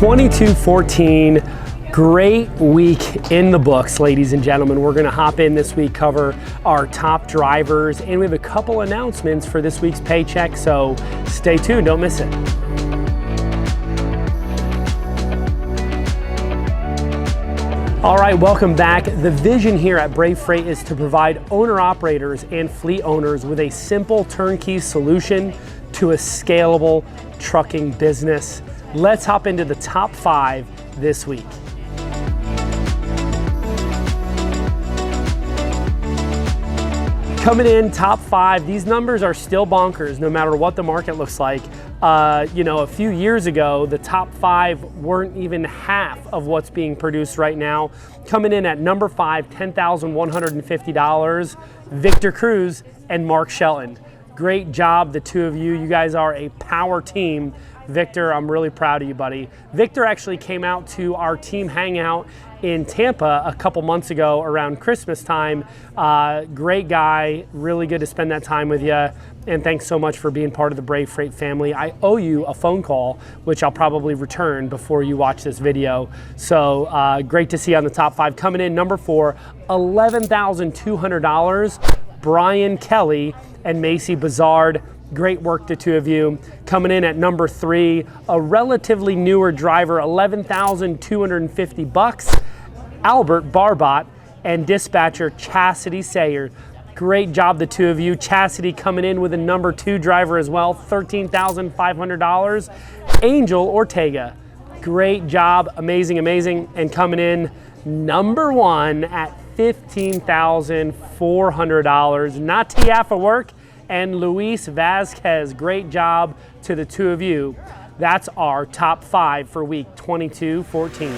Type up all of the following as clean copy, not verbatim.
2214, great week in the books, ladies and gentlemen. We're gonna hop in this week, cover our top drivers, and we have a couple announcements for this week's paycheck, so stay tuned, don't miss it. All right, welcome back. The vision here at Brave Freight is to provide owner-operators and fleet owners with a simple turnkey solution to a scalable trucking business. Let's hop into the top 5 this week. Coming in top 5, these numbers are still bonkers no matter what the market looks like. A few years ago, the top 5 weren't even half of what's being produced right now. Coming in at number 5, $10,150, Victor Cruz and Mark Shelton. Great job, the two of you. You guys are a power team. Victor, I'm really proud of you, buddy. Victor actually came out to our team hangout in Tampa a couple months ago around Christmas time. Great guy, really good to spend that time with you. And thanks so much for being part of the Brave Freight family. I owe you a phone call, which I'll probably return before you watch this video. So great to see you on the top 5. Coming in number 4, $11,200, Brian Kelly and Macy Bazard. Great work, the two of you. Coming in at number 3, a relatively newer driver, $11,250, Albert Barbot and dispatcher Chastity Sayer. Great job, the two of you. Chastity coming in with a number 2 driver as well, $13,500, Angel Ortega. Great job, amazing, amazing. And coming in number 1 at $15,400, Natiafa Work and Luis Vasquez. Great job to the two of you. That's our top 5 for week 2214.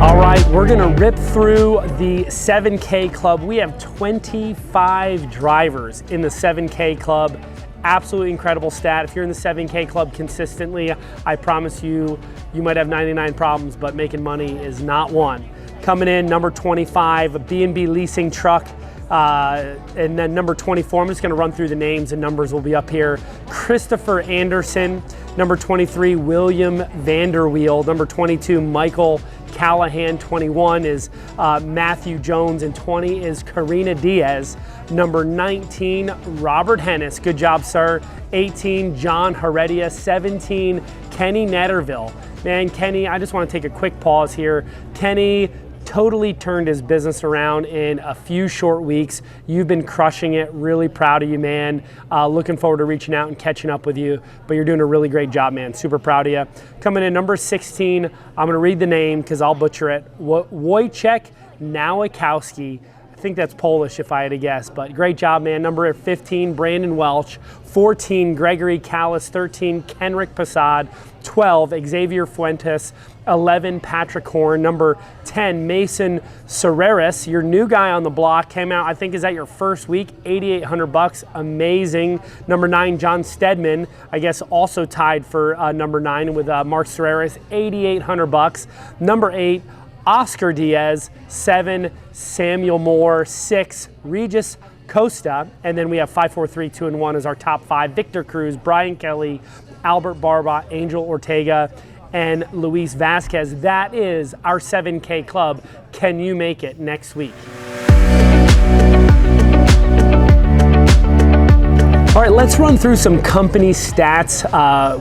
All right, we're gonna rip through the 7K Club. We have 25 drivers in the 7K Club. Absolutely incredible stat. If you're in the 7K Club consistently, I promise you, you might have 99 problems, but making money is not one. Coming in, number 25, a B&B leasing truck. And then number 24, I'm just gonna run through the names and numbers will be up here. Christopher Anderson. Number 23, William Vanderweel. Number 22, Michael Callahan. 21 is Matthew Jones, and 20 is Karina Diaz. Number 19, Robert Hennis. Good job, sir. 18, John Heredia. 17, Kenny Netterville. Man, Kenny, I just want to take a quick pause here. Kenny totally turned his business around in a few short weeks. You've been crushing it. Really proud of you, man. Looking forward to reaching out and catching up with you, but you're doing a really great job, man. Super proud of you. Coming in number 16, I'm gonna read the name because I'll butcher it. Wojciech Nowakowski. I think that's Polish if I had to guess, but great job, man. Number 15, Brandon Welch. 14, Gregory Callis. 13, Kenrick Passad. 12, Xavier Fuentes. 11, Patrick Horn. Number 10, Mason Serreris, your new guy on the block, came out, I think is that your first week, $8,800, amazing. Number 9, John Stedman, I guess also tied for number 9 with Mark Serreris, $8,800. Number 8, Oscar Diaz. 7, Samuel Moore. 6, Regis Costa. And then we have 5, 4, 3, 2, and 1 as our top 5. Victor Cruz, Brian Kelly, Albert Barbot, Angel Ortega, and Luis Vasquez. That is our 7K Club. Can you make it next week? All right, let's run through some company stats.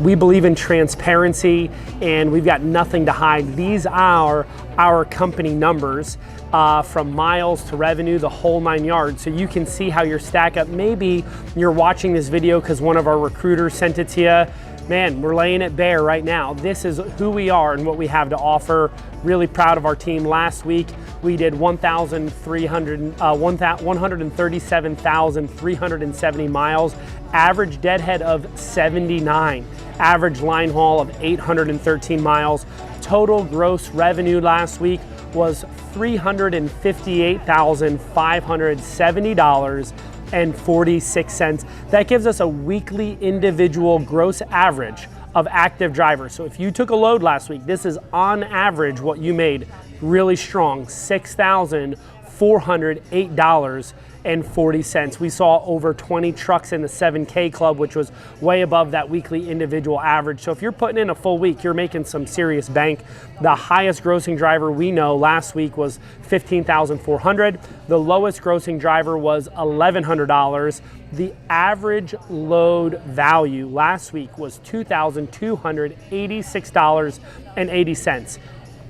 We believe in transparency and we've got nothing to hide. These are our company numbers from miles to revenue, the whole 9 yards. So you can see how your stack up. Maybe you're watching this video because one of our recruiters sent it to you. Man, we're laying it bare right now. This is who we are and what we have to offer. Really proud of our team. Last week, we did 137,370 miles, average deadhead of 79, average line haul of 813 miles. Total gross revenue last week was $358,570.46. That gives us a weekly individual gross average of active drivers. So if you took a load last week, this is on average what you made. Really strong, 6,000 $408.40. We saw over 20 trucks in the 7K club, which was way above that weekly individual average. So if you're putting in a full week, you're making some serious bank. The highest grossing driver we know last week was $15,400. The lowest grossing driver was $1,100. The average load value last week was $2,286.80.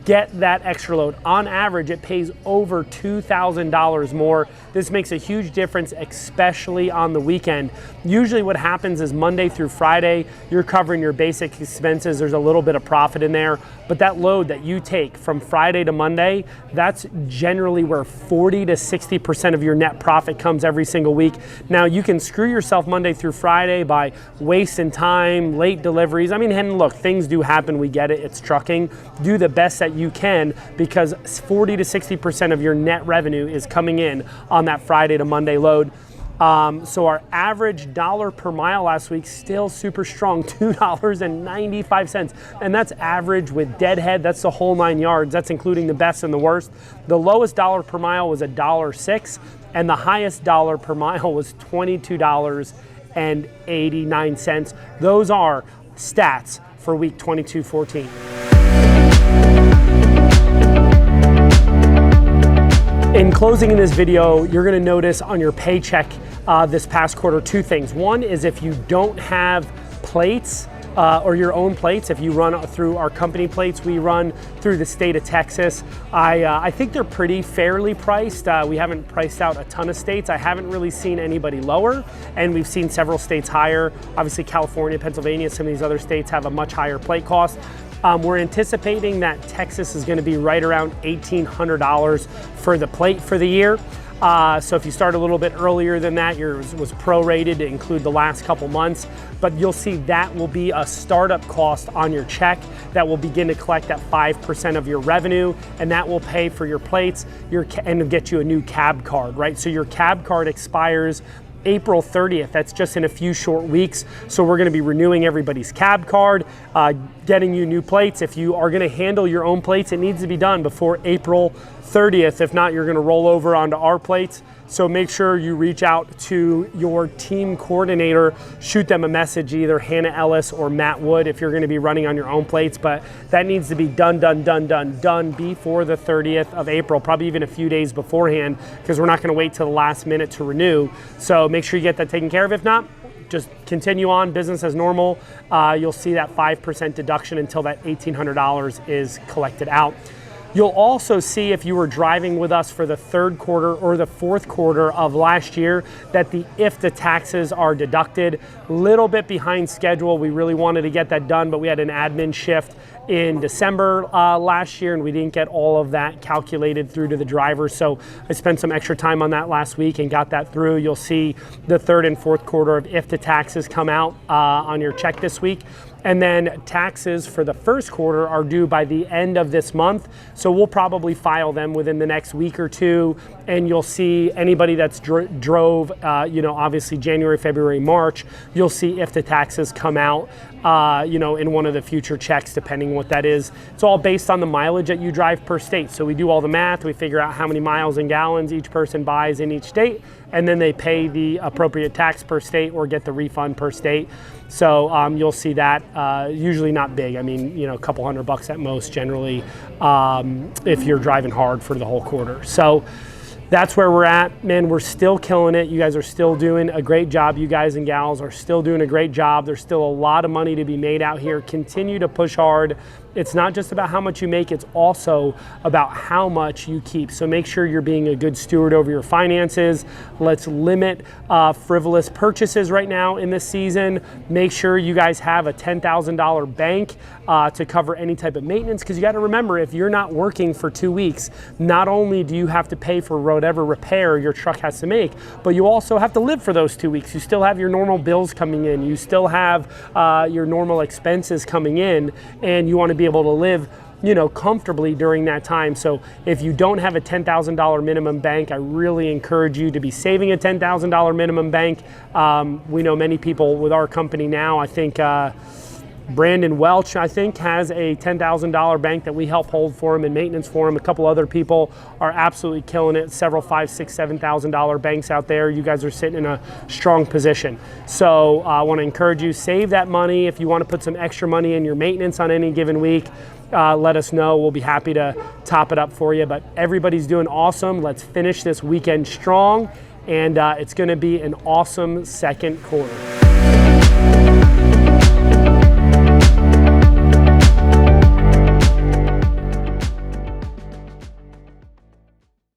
Get that extra load. On average, it pays over $2,000 more. This makes a huge difference, especially on the weekend. Usually what happens is Monday through Friday, you're covering your basic expenses. There's a little bit of profit in there, but that load that you take from Friday to Monday, that's generally where 40 to 60% of your net profit comes every single week. Now, you can screw yourself Monday through Friday by wasting time, late deliveries. I mean, and look, things do happen. We get it. It's trucking. Do the best that you can, because 40 to 60% of your net revenue is coming in on that Friday to Monday load. So our average dollar per mile last week, still super strong, $2.95. And that's average with deadhead. That's the whole 9 yards. That's including the best and the worst. The lowest dollar per mile was $1.06, and the highest dollar per mile was $22.89. Those are stats for week 22-14. In closing in this video, you're gonna notice on your paycheck this past quarter 2 things. One is if you don't have plates or your own plates, if you run through our company plates, we run through the state of Texas. I think they're pretty fairly priced. We haven't priced out a ton of states. I haven't really seen anybody lower, and we've seen several states higher. Obviously California, Pennsylvania, some of these other states have a much higher plate cost. We're anticipating that Texas is going to be right around $1,800 for the plate for the year. So if you start a little bit earlier than that, yours was prorated to include the last couple months, but you'll see that will be a startup cost on your check that will begin to collect that 5% of your revenue, and that will pay for your plates and get you a new cab card, right? So your cab card expires April 30th. That's just in a few short weeks. So we're going to be renewing everybody's cab card, getting you new plates. If you are going to handle your own plates, it needs to be done before April 30th. If not, you're going to roll over onto our plates. So make sure you reach out to your team coordinator, shoot them a message, either Hannah Ellis or Matt Wood, if you're going to be running on your own plates. But that needs to be done before the 30th of April, probably even a few days beforehand, because we're not going to wait till the last minute to renew. So make sure you get that taken care of. If not, just continue on business as normal. You'll see that 5% deduction until that $1,800 is collected out. You'll also see, if you were driving with us for the 3rd quarter or the 4th quarter of last year, that if the taxes are deducted, little bit behind schedule. We really wanted to get that done, but we had an admin shift in December last year, and we didn't get all of that calculated through to the driver. So I spent some extra time on that last week and got that through. You'll see the 3rd and 4th quarter of if the taxes come out on your check this week. And then taxes for the 1st quarter are due by the end of this month. So we'll probably file them within the next week or two. And you'll see anybody that's drove, obviously January, February, March, you'll see if the taxes come out, in one of the future checks, depending what that is. It's all based on the mileage that you drive per state. So we do all the math, we figure out how many miles and gallons each person buys in each state, and then they pay the appropriate tax per state or get the refund per state. So you'll see that, usually not big. I mean, a couple $100 at most generally, if you're driving hard for the whole quarter. So that's where we're at. Man, we're still killing it. You guys are still doing a great job. You guys and gals are still doing a great job. There's still a lot of money to be made out here. Continue to push hard. It's not just about how much you make, it's also about how much you keep. So make sure you're being a good steward over your finances. Let's limit frivolous purchases right now in this season. Make sure you guys have a $10,000 bank to cover any type of maintenance, because you got to remember, if you're not working for 2 weeks, not only do you have to pay for whatever repair your truck has to make, but you also have to live for those 2 weeks. You still have your normal bills coming in. You still have your normal expenses coming in, and you want to be able to live comfortably during that time. So if you don't have a $10,000 minimum bank, I really encourage you to be saving a $10,000 minimum bank. We know many people with our company now, I think Brandon Welch, I think, has a $10,000 bank that we help hold for him and maintenance for him. A couple other people are absolutely killing it. Several $5,000, $6,000, $7,000 banks out there. You guys are sitting in a strong position. So I want to encourage you, save that money. If you want to put some extra money in your maintenance on any given week, let us know. We'll be happy to top it up for you. But everybody's doing awesome. Let's finish this weekend strong, and it's going to be an awesome second quarter.